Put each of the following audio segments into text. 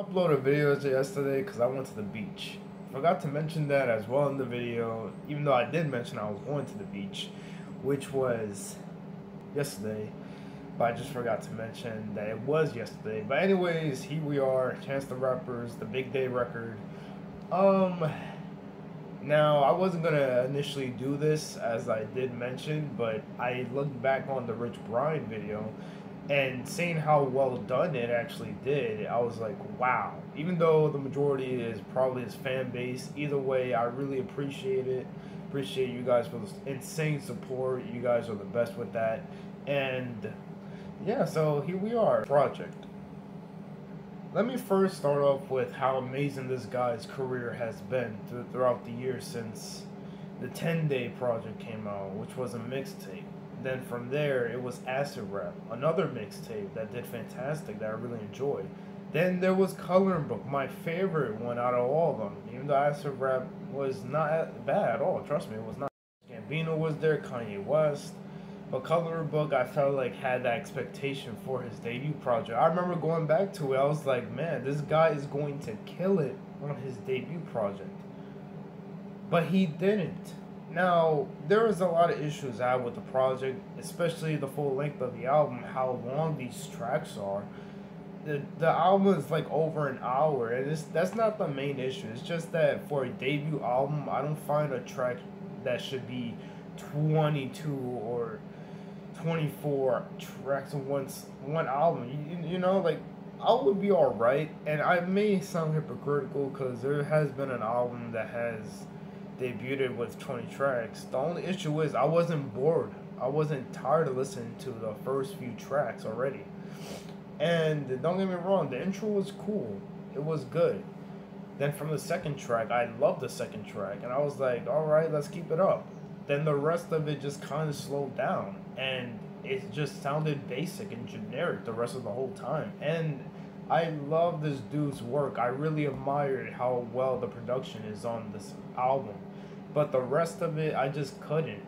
Uploaded videos yesterday because I went to the beach. Forgot to mention that as well in the video, even though I did mention I was going to the beach, which was yesterday, but I just forgot to mention that it was yesterday. But anyways, here we are, Chance the Rapper's The Big Day record. Um, Now I wasn't gonna initially do this as I did mention, but I looked back on the Rich Brian video and seeing how well done it actually did, I was like, wow. Even though the majority is probably his fan base, either way, I really appreciate it. Appreciate you guys for this insane support. You guys are the best with that. And yeah, so here we are, project. Let me first start off with how amazing this guy's career has been throughout the years since the 10-Day project came out, which was a mixtape. Then from there, it was Acid Rap, another mixtape that did fantastic, that I really enjoyed. Then there was Coloring Book, my favorite one out of all of them. Even though Acid Rap was not bad at all, trust me, it was not. Gambino was there, Kanye West. But Coloring Book, I felt like had that expectation for his debut project. I remember going back to it, I was like, man, this guy is going to kill it on his debut project. But he didn't. Now, there was a lot of issues I had with the project, especially the full length of the album, how long these tracks are. The album is like over an hour, and that's not the main issue. It's just that for a debut album, I don't find a track that should be 22 or 24 tracks in one album. You know, like, I would be alright, and I may sound hypocritical because there has been an album that has debuted with 20 tracks. The only issue is I wasn't bored. I wasn't tired of listening to the first few tracks already. And don't get me wrong, the intro was cool. It was good. Then from the second track, I loved the second track, and I was like, alright, let's keep it up. Then the rest of it just kind of slowed down, and it just sounded basic and generic the rest of the whole time. And I love this dude's work. I really admired how well the production is on this album, but the rest of it, I just couldn't.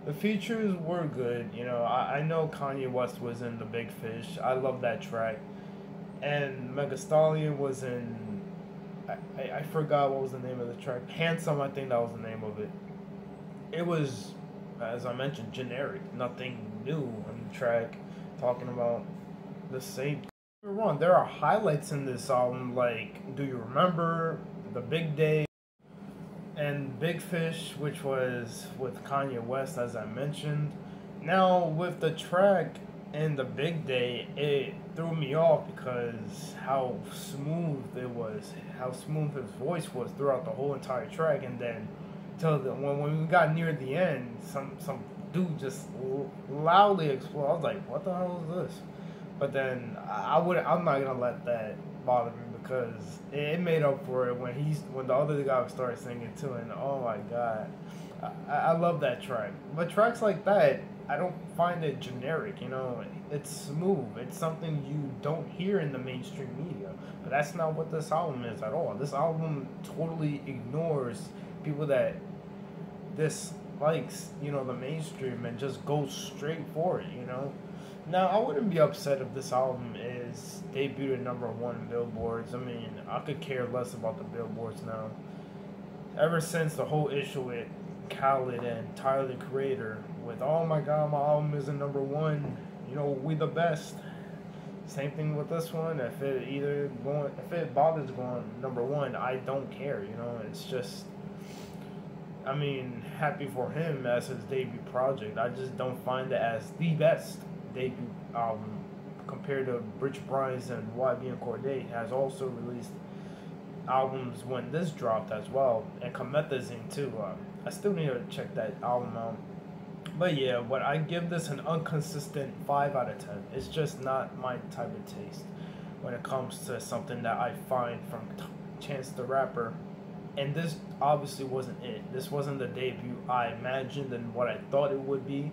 The features were good, you know. I know Kanye West was in The Big Fish. I love that track, and Mega Stallion was in. I forgot what was the name of the track. Handsome, I think that was the name of it. It was, as I mentioned, generic. Nothing new on the track. Talking about the same. Wrong. There are highlights in this album, like Do You Remember, The Big Day, and Big Fish, which was with Kanye West, as I mentioned. Now, with the track and The Big Day, it threw me off because how smooth it was, how smooth his voice was throughout the whole entire track, and then when we got near the end, some dude just loudly exploded. I was like, what the hell is this? But then I'm not gonna let that bother me because it made up for it when the other guy started singing too, and oh my god, I love that track. But tracks like that, I don't find it generic. You know, it's smooth. It's something you don't hear in the mainstream media. But that's not what this album is at all. This album totally ignores people that dislikes, you know, the mainstream and just goes straight for it. You know. Now, I wouldn't be upset if this album is debuted at #1 in Billboards. I mean, I could care less about the Billboards now. Ever since the whole issue with Khaled and Tyler the Creator, with oh my god, my album isn't #1, you know, we the best. Same thing with this one. If it bothers going #1, I don't care. You know, it's just. I mean, happy for him as his debut project. I just don't find it as the best debut album compared to Rich Brian's, and YB and Cordae has also released albums when this dropped as well, and Comethazine too. I still need to check that album out. But yeah, but I give this an inconsistent 5 out of 10. It's just not my type of taste when it comes to something that I find from Chance the Rapper. And this obviously wasn't it. This wasn't the debut I imagined and what I thought it would be.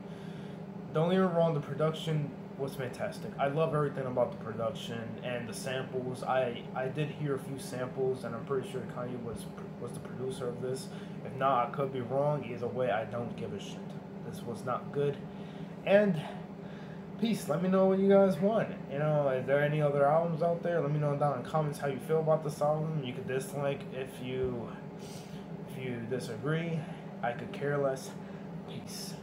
Don't get me wrong, the production was fantastic. I love everything about the production and the samples. I did hear a few samples, and I'm pretty sure Kanye was the producer of this. If not, I could be wrong. Either way, I don't give a shit. This was not good. And peace. Let me know what you guys want. You know, is there any other albums out there? Let me know down in the comments how you feel about this album. You could dislike if you disagree. I could care less. Peace.